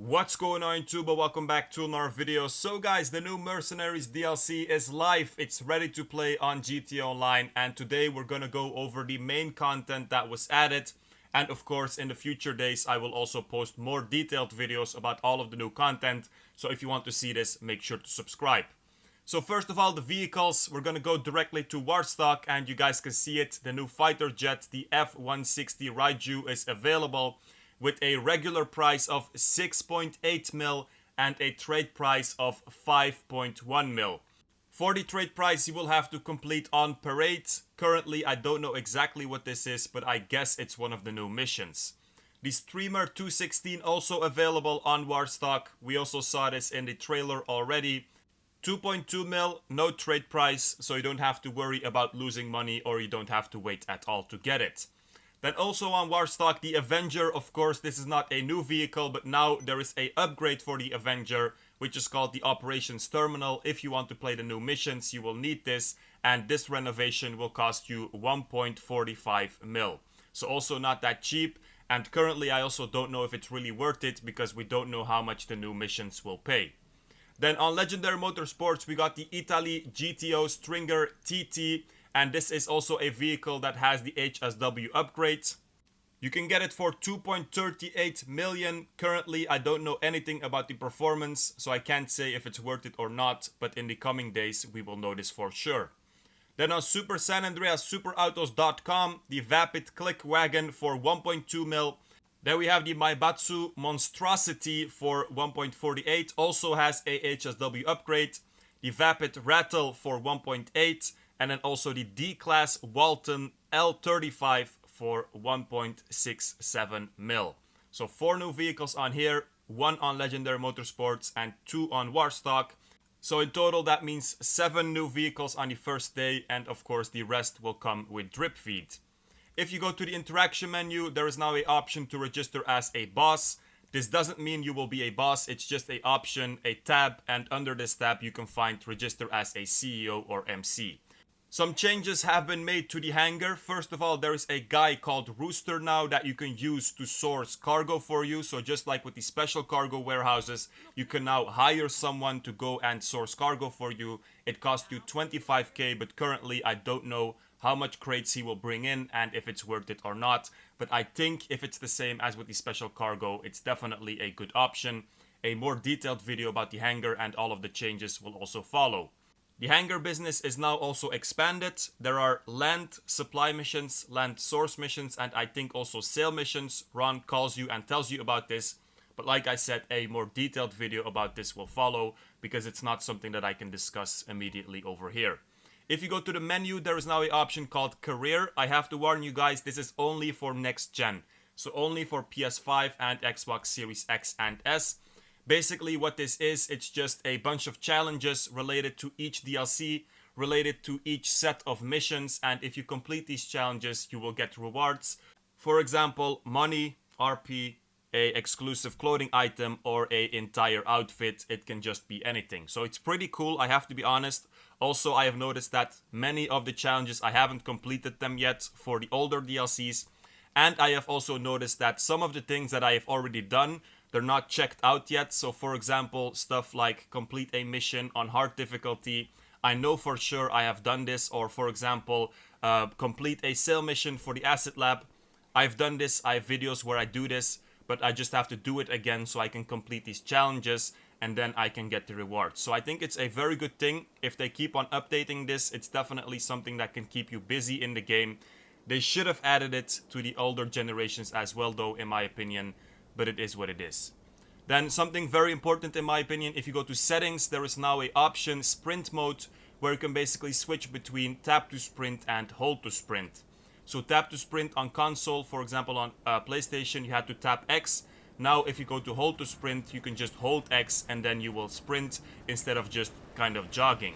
What's going on YouTube? Welcome back to another video. So guys, the new Mercenaries DLC is live. It's ready to play on GTA Online, and today we're gonna go over the main content that was added. And of course, in the future days, I will also post more detailed videos about all of the new content. So if you want to see this, make sure to subscribe. So first of all, the vehicles, we're gonna go directly to Warstock, and you guys can see it. The new fighter jet, the F-160 Raiju, is available with a regular price of 6.8 mil and a trade price of 5.1 mil. For the trade price, you will have to complete on parade. Currently, I don't know exactly what this is, but I guess it's one of the new missions. The Streamer 216 also available on Warstock. We also saw this in the trailer already. 2.2 mil, no trade price, so you don't have to worry about losing money or you don't have to wait at all to get it. Then also on Warstock, the Avenger. Of course, this is not a new vehicle, but now there is a upgrade for the Avenger, which is called the Operations Terminal. If you want to play the new missions, you will need this, and this renovation will cost you 1.45 mil. So also not that cheap, and currently I also don't know if it's really worth it because we don't know how much the new missions will pay. Then on Legendary Motorsports, we got the Italy GTO Stringer TT, and this is also a vehicle that has the HSW upgrades. You can get it for 2.38 million. Currently, I don't know anything about the performance, so I can't say if it's worth it or not, but in the coming days, we will know this for sure. Then on Super San Andreas Superautos.com, the Vapid Click Wagon for 1.2 mil. Then we have the Maibatsu Monstrosity for 1.48, also has a HSW upgrade. The Vapid Rattle for 1.8, and then also the D-Class Walton L35 for 1.67 mil. So 4 new vehicles on here, 1 on Legendary Motorsports and 2 on Warstock. So in total that means 7 new vehicles on the first day, and of course the rest will come with drip feed. If you go to the interaction menu, there is now an option to register as a boss. This doesn't mean you will be a boss, it's just an option, a tab, and under this tab you can find register as a CEO or MC. Some changes have been made to the hangar. First of all, there is a guy called Rooster now that you can use to source cargo for you. So just like with the special cargo warehouses, you can now hire someone to go and source cargo for you. It costs you 25k, but currently I don't know how much crates he will bring in and if it's worth it or not. But I think if it's the same as with the special cargo, it's definitely a good option. A more detailed video about the hangar and all of the changes will also follow. The hangar business is now also expanded. There are land supply missions, land source missions, and I think also sale missions. Ron calls you and tells you about this. But like I said, a more detailed video about this will follow because it's not something that I can discuss immediately over here. If you go to the menu, there is now an option called carreer. I have to warn you guys, this is only for next gen. So only for PS5 and Xbox Series X and S. Basically what this is, it's just a bunch of challenges related to each DLC, related to each set of missions, and if you complete these challenges, you will get rewards. For example, money, RP, a exclusive clothing item, or a entire outfit. It can just be anything. So it's pretty cool, I have to be honest. Also, I have noticed that many of the challenges, I haven't completed them yet for the older DLCs. And I have also noticed that some of the things that I have already done, they're not checked out yet. So for example, stuff like complete a mission on hard difficulty. I know for sure I have done this. Or for example, complete a sale mission for the Asset Lab. I've done this. I have videos where I do this. But I just have to do it again so I can complete these challenges. And then I can get the reward. So I think it's a very good thing. If they keep on updating this, it's definitely something that can keep you busy in the game. They should have added it to the older generations as well though, in my opinion. But it is what it is. Then something very important in my opinion, if you go to settings, there is now a option sprint mode where you can basically switch between tap to sprint and hold to sprint. So tap to sprint on console, for example on PlayStation, you had to tap X. Now if you go to hold to sprint, you can just hold X and then you will sprint instead of just kind of jogging.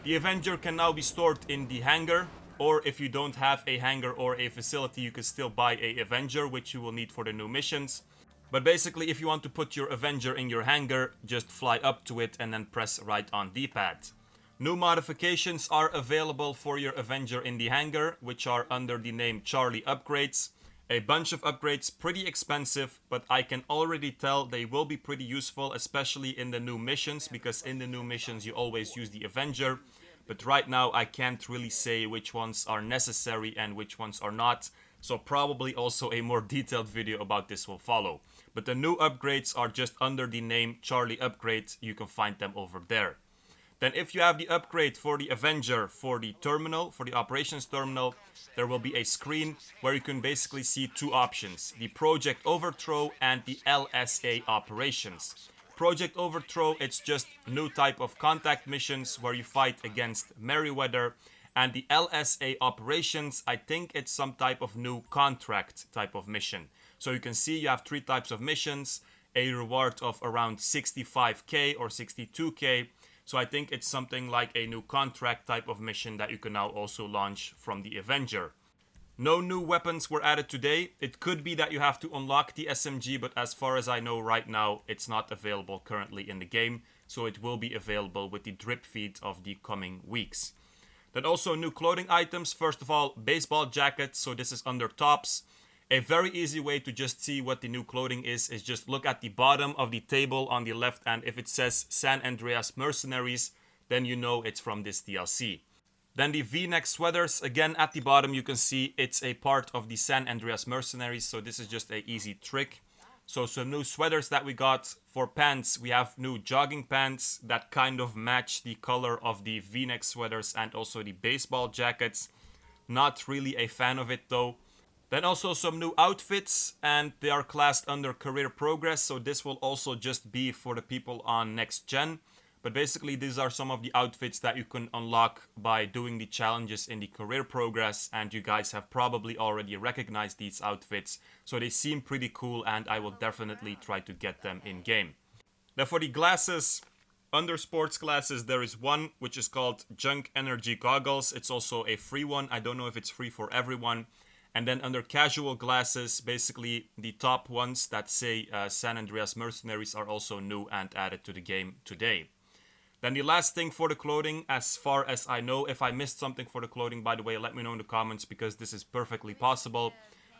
The Avenger can now be stored in the hangar, or if you don't have a hangar or a facility, you can still buy a Avenger, which you will need for the new missions. But basically, if you want to put your Avenger in your hangar, just fly up to it and then press right on D-pad. New modifications are available for your Avenger in the hangar, which are under the name Charlie Upgrades. A bunch of upgrades, pretty expensive, but I can already tell they will be pretty useful, especially in the new missions, because in the new missions you always use the Avenger. But right now I can't really say which ones are necessary and which ones are not. So probably also a more detailed video about this will follow. But the new upgrades are just under the name Charlie Upgrades. You can find them over there. Then if you have the upgrade for the Avenger for the terminal, for the operations terminal, there will be a screen where you can basically see two options. The Project Overthrow and the LSA operations. Project Overthrow, it's just new type of contact missions where you fight against Merryweather. And the LSA operations, I think it's some type of new contract type of mission. So you can see you have three types of missions, a reward of around 65k or 62k. So I think it's something like a new contract type of mission that you can now also launch from the Avenger. No new weapons were added today. It could be that you have to unlock the SMG, but as far as I know right now, it's not available currently in the game. So it will be available with the drip feed of the coming weeks. Then also new clothing items. First of all, baseball jackets. So this is under tops. A very easy way to just see what the new clothing is just look at the bottom of the table on the left, and if it says San Andreas Mercenaries, then you know it's from this DLC. Then the V-neck sweaters, again at the bottom you can see it's a part of the San Andreas Mercenaries, so this is just a easy trick. So some new sweaters that we got. For pants, we have new jogging pants that kind of match the color of the V-neck sweaters and also the baseball jackets. Not really a fan of it though. Then also some new outfits, and they are classed under career progress, so this will also just be for the people on next gen. But basically these are some of the outfits that you can unlock by doing the challenges in the career progress, and you guys have probably already recognized these outfits, so they seem pretty cool and I will definitely try to get them in game. Now for the glasses, under sports glasses there is one which is called Junk Energy Goggles. It's also a free one. I don't know if it's free for everyone. And then under casual glasses, basically the top ones that say San Andreas Mercenaries are also new and added to the game today. Then the last thing for the clothing, as far as I know, if I missed something for the clothing, by the way, let me know in the comments, because this is perfectly possible.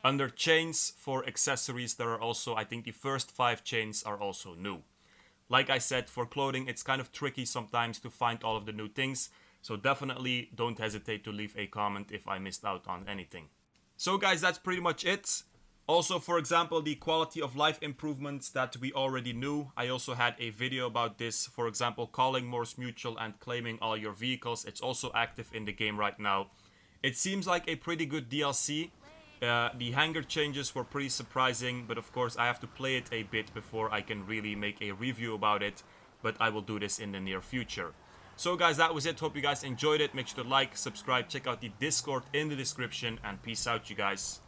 Under chains for accessories, there are also, I think the first 5 chains are also new. Like I said, for clothing, it's kind of tricky sometimes to find all of the new things. So definitely don't hesitate to leave a comment if I missed out on anything. So guys, that's pretty much it. Also, for example, the quality of life improvements that we already knew. I also had a video about this. For example, calling Morse Mutual and claiming all your vehicles. It's also active in the game right now. It seems like a pretty good DLC. The hangar changes were pretty surprising, but of course I have to play it a bit before I can really make a review about it. But I will do this in the near future. So guys, that was it. Hope you guys enjoyed it. Make sure to like, subscribe, check out the Discord in the description, and peace out, you guys.